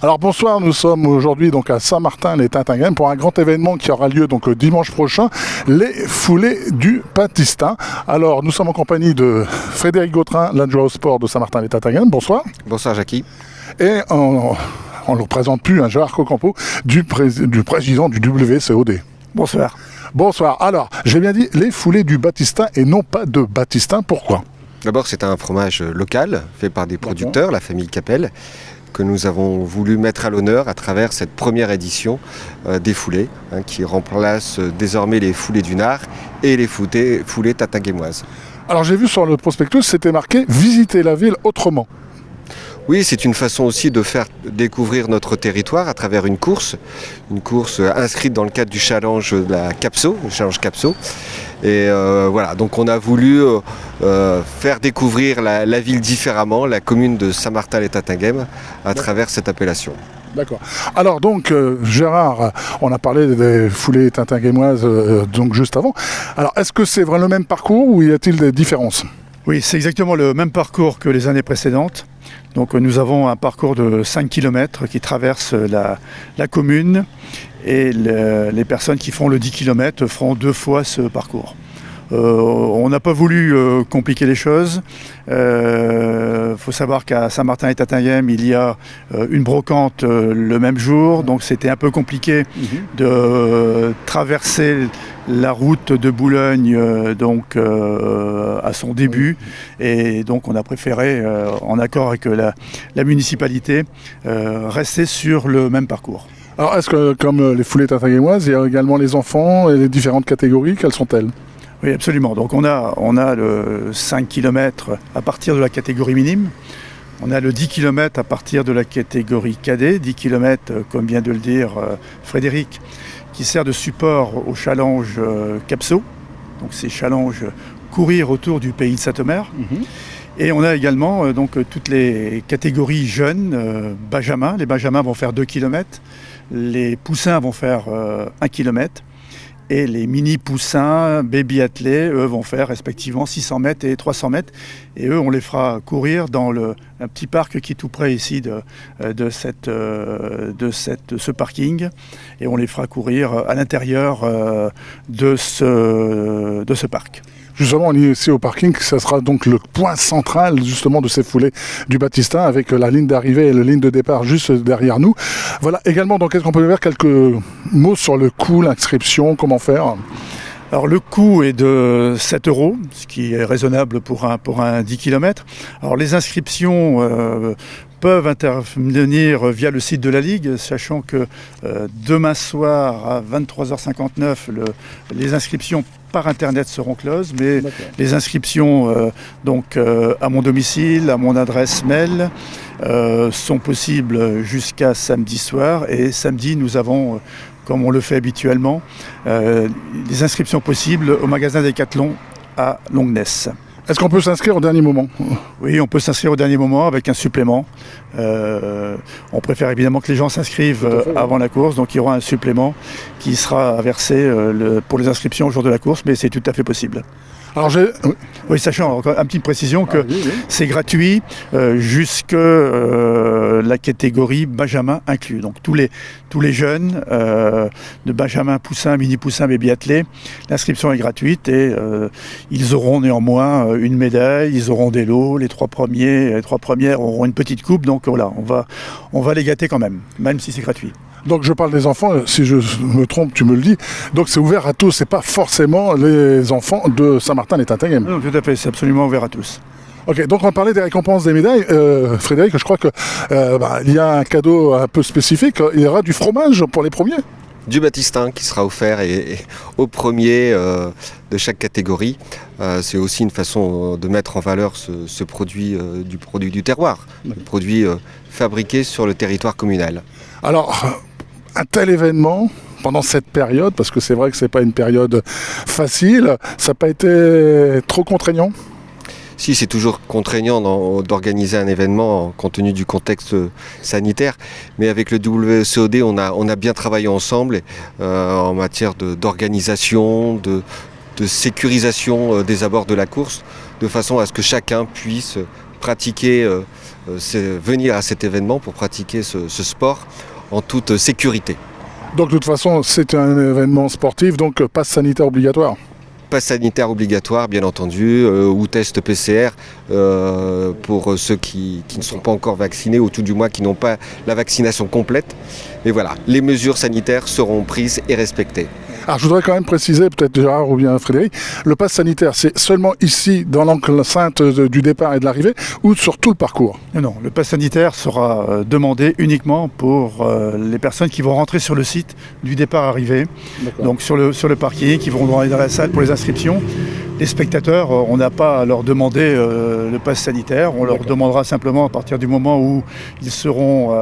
Alors bonsoir, nous sommes aujourd'hui donc à Saint-Martin-les-Tatinguèmes pour un grand événement qui aura lieu donc dimanche prochain, les foulées du Batistin. Alors nous sommes en compagnie de Frédéric Gautrin, l'adjoint au sport de Saint-Martin-les-Tatinguèmes. Bonsoir. Bonsoir Jackie. Et on ne le présente plus, Gérard Cocampo, du président du WCOD. Bonsoir. Bonsoir. Alors, j'ai bien dit les foulées du Batistin et non pas de Batistin. Pourquoi ? D'abord, c'est un fromage local fait par des producteurs, la famille Capel, que nous avons voulu mettre à l'honneur à travers cette première édition des foulées, qui remplace désormais les foulées du Nard et les foulées tatinguémoises. Alors, j'ai vu sur le prospectus, c'était marqué « Visiter la ville autrement ». Oui, c'est une façon aussi de faire découvrir notre territoire à travers une course inscrite dans le cadre du challenge de la Capso, le challenge Capso. Et voilà, donc on a voulu faire découvrir la ville différemment, la commune de Saint-Martin-les-Tatinguèmes, à travers cette appellation. D'accord. Alors donc Gérard, on a parlé des foulées tatinguémoises donc juste avant. Alors est-ce que c'est vraiment le même parcours ou y a-t-il des différences ? Oui, c'est exactement le même parcours que les années précédentes. Donc nous avons un parcours de 5 km qui traverse la commune et les personnes qui font le 10 km feront 2 fois ce parcours. On n'a pas voulu compliquer les choses. Faut savoir qu'à Saint-Martin-les-Tatinguèmes, il y a une brocante le même jour, donc c'était un peu compliqué de traverser la route de Boulogne à son début, et donc on a préféré, en accord avec la municipalité, rester sur le même parcours. Alors est-ce que, comme les foulées tatinguémoises, il y a également les enfants et les différentes catégories, quelles sont-elles ? Oui, absolument. Donc on a le 5 km à partir de la catégorie minime. On a le 10 km à partir de la catégorie cadet. 10 km, comme vient de le dire Frédéric, qui sert de support au challenge Capso. Donc c'est challenge courir autour du pays de Saint-Omer. Et on a également toutes les catégories jeunes, Benjamin. Les Benjamins vont faire 2 km. Les poussins vont faire 1 km. Et les mini-poussins, baby-athlés, eux, vont faire respectivement 600 mètres et 300 mètres. Et eux, on les fera courir dans un petit parc qui est tout près ici de ce parking. Et on les fera courir à l'intérieur de ce parc. Justement, on est ici au parking, ça sera donc le point central justement de ces foulées du Batistin avec la ligne d'arrivée et la ligne de départ juste derrière nous. Voilà, également, donc est-ce qu'on peut faire quelques mots sur le coût, l'inscription, comment faire ? Alors le coût est de 7 €, ce qui est raisonnable pour un 10 km. Alors les inscriptions peuvent intervenir via le site de la Ligue, sachant que demain soir à 23h59, les inscriptions par internet seront closes, mais les inscriptions à mon domicile, à mon adresse mail, sont possibles jusqu'à samedi soir. Et samedi, nous avons, comme on le fait habituellement, des inscriptions possibles au magasin Decathlon à Longnes. Est-ce qu'on peut s'inscrire au dernier moment ? Oui, on peut s'inscrire au dernier moment avec un supplément. On préfère évidemment que les gens s'inscrivent avant la course, donc il y aura un supplément qui sera versé pour les inscriptions au jour de la course, mais c'est tout à fait possible. Alors oui, sachant, encore une petite précision, que c'est gratuit jusque la catégorie Benjamin inclus. Donc tous les jeunes de Benjamin, Poussin, Mini Poussin, Baby Athlé, l'inscription est gratuite et ils auront néanmoins une médaille, ils auront des lots, les trois premières auront une petite coupe. Donc voilà, on va les gâter quand même si c'est gratuit. Donc je parle des enfants, si je me trompe, tu me le dis. Donc c'est ouvert à tous, c'est pas forcément les enfants de Saint-Martin-les-Tatinguèmes. Non, tout à fait, c'est absolument ouvert à tous. Ok, donc on va parler des récompenses des médailles. Frédéric, je crois que il y a un cadeau un peu spécifique. Il y aura du fromage pour les premiers. Du Batistin qui sera offert et aux premiers de chaque catégorie. C'est aussi une façon de mettre en valeur ce produit du terroir, le produit fabriqué sur le territoire communal. Alors, un tel événement, pendant cette période, parce que c'est vrai que c'est pas une période facile, ça n'a pas été trop contraignant ? Si, c'est toujours contraignant d'organiser un événement compte tenu du contexte sanitaire, mais avec le WCOD, on a bien travaillé ensemble en matière d'organisation, de sécurisation des abords de la course, de façon à ce que chacun puisse pratiquer venir à cet événement pour pratiquer ce sport en toute sécurité. Donc de toute façon, c'est un événement sportif, donc passe sanitaire obligatoire. Passe sanitaire obligatoire, bien entendu, ou test PCR pour ceux qui ne sont pas encore vaccinés, ou tout du moins qui n'ont pas la vaccination complète. Et voilà, les mesures sanitaires seront prises et respectées. Alors je voudrais quand même préciser, peut-être Gérard ou bien Frédéric, le pass sanitaire, c'est seulement ici, dans l'enceinte du départ et de l'arrivée, ou sur tout le parcours? Non, le pass sanitaire sera demandé uniquement pour les personnes qui vont rentrer sur le site du départ-arrivée, donc sur le parking, qui vont dans la salle pour les inscriptions. Les spectateurs, on n'a pas à leur demander le pass sanitaire, on leur demandera simplement à partir du moment où ils seront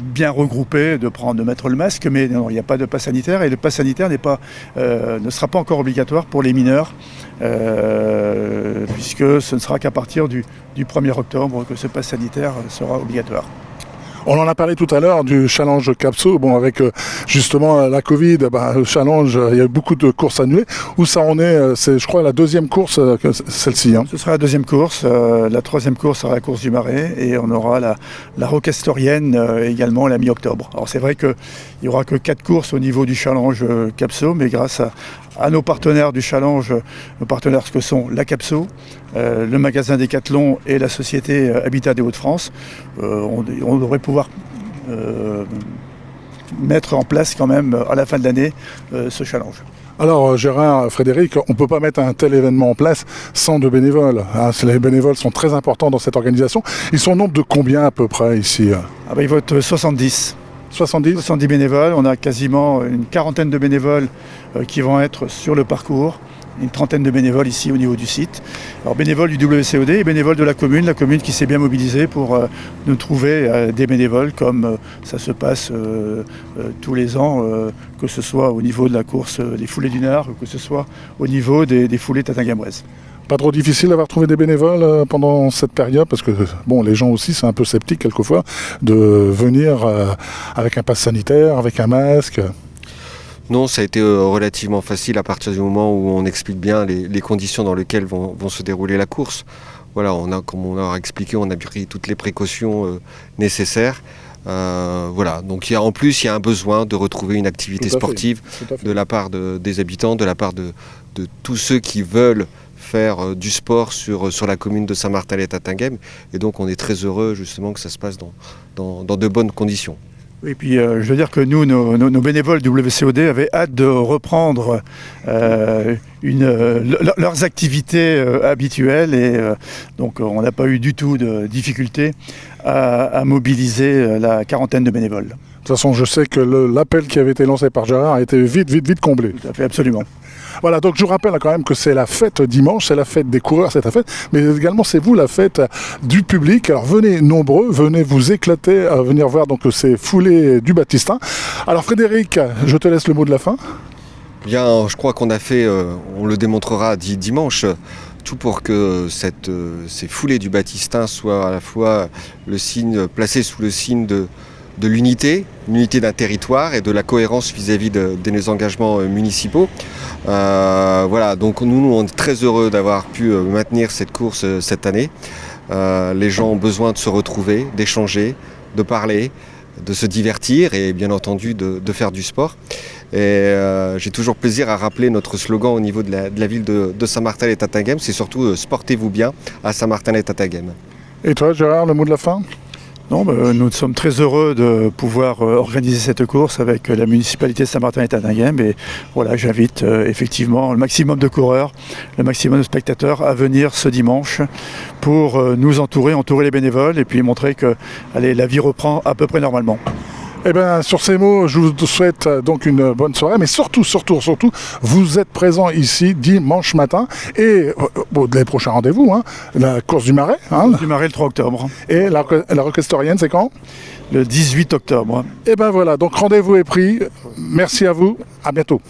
bien regroupés de mettre le masque, mais non, il n'y a pas de pass sanitaire, et le pass sanitaire ne sera pas encore obligatoire pour les mineurs, puisque ce ne sera qu'à partir du 1er octobre que ce pass sanitaire sera obligatoire. On en a parlé tout à l'heure du challenge Capso, avec justement la Covid, le challenge, il y a eu beaucoup de courses annulées. Où ça en est? C'est, je crois, la deuxième course, celle-ci. Ce sera la deuxième course, la troisième course sera la course du Marais, et on aura la Rocastorienne également la mi-octobre. Alors c'est vrai qu'il n'y aura que 4 courses au niveau du challenge Capso, mais grâce à nos partenaires du challenge, nos partenaires ce que sont la Capso, le magasin Décathlon et la société Habitat des Hauts-de-France, on devrait pouvoir mettre en place quand même à la fin de l'année ce challenge. Alors Gérard, Frédéric, on ne peut pas mettre un tel événement en place sans de bénévoles. Les bénévoles sont très importants dans cette organisation. Ils sont au nombre de combien à peu près ici? Ils vont être 70. 70 bénévoles, on a quasiment une quarantaine de bénévoles qui vont être sur le parcours, une trentaine de bénévoles ici au niveau du site. Alors bénévoles du WCOD et bénévoles de la commune qui s'est bien mobilisée pour nous trouver des bénévoles comme ça se passe tous les ans, que ce soit au niveau de la course des foulées du Nord, que ce soit au niveau des foulées tatingamoises. Pas trop difficile d'avoir trouvé des bénévoles pendant cette période, parce que les gens aussi c'est un peu sceptique quelquefois de venir avec un pass sanitaire, avec un masque. Non, ça a été relativement facile à partir du moment où on explique bien les conditions dans lesquelles vont se dérouler la course. Voilà, comme on a expliqué, on a pris toutes les précautions nécessaires. Donc en plus il y a un besoin de retrouver une activité sportive de la part des habitants, de la part de tous ceux qui veulent faire du sport sur la commune de Saint-Martin-lès-Tatinghem, et donc on est très heureux justement que ça se passe dans de bonnes conditions. Et puis je veux dire que nous, nos bénévoles WCOD avaient hâte de reprendre leurs activités habituelles, et donc on n'a pas eu du tout de difficulté à mobiliser la quarantaine de bénévoles. De toute façon, je sais que l'appel qui avait été lancé par Gérard a été vite comblé. Tout à fait, absolument. Voilà, donc je vous rappelle quand même que c'est la fête dimanche, c'est la fête des coureurs, c'est la fête, mais également c'est vous la fête du public. Alors venez nombreux, venez vous éclater à venir voir donc ces foulées du Battistin. Alors Frédéric, je te laisse le mot de la fin. Bien, je crois qu'on a fait, on le démontrera dimanche, tout pour que ces foulées du Battistin soient à la fois placées sous le signe de l'unité d'un territoire et de la cohérence vis-à-vis de nos engagements municipaux. Donc nous on est très heureux d'avoir pu maintenir cette course cette année. Les gens ont besoin de se retrouver, d'échanger, de parler, de se divertir et bien entendu de faire du sport. Et j'ai toujours plaisir à rappeler notre slogan au niveau de la ville de Saint-Martin-lès-Tatinghem, c'est surtout sportez-vous bien à Saint-Martin-lès-Tatinghem. Et toi Gérard, le mot de la fin? Non, nous sommes très heureux de pouvoir organiser cette course avec la municipalité de Saint-Martin-lès-Tatinghem, et voilà, j'invite effectivement le maximum de coureurs, le maximum de spectateurs à venir ce dimanche pour nous entourer les bénévoles et puis montrer que la vie reprend à peu près normalement. Eh bien, sur ces mots, je vous souhaite donc une bonne soirée, mais surtout, vous êtes présents ici dimanche matin, et les prochains rendez-vous, la course du Marais. Du Marais le 3 octobre. Et la Rocastorienne, c'est quand? Le 18 octobre. Eh bien voilà, donc rendez-vous est pris. Merci à vous, à bientôt.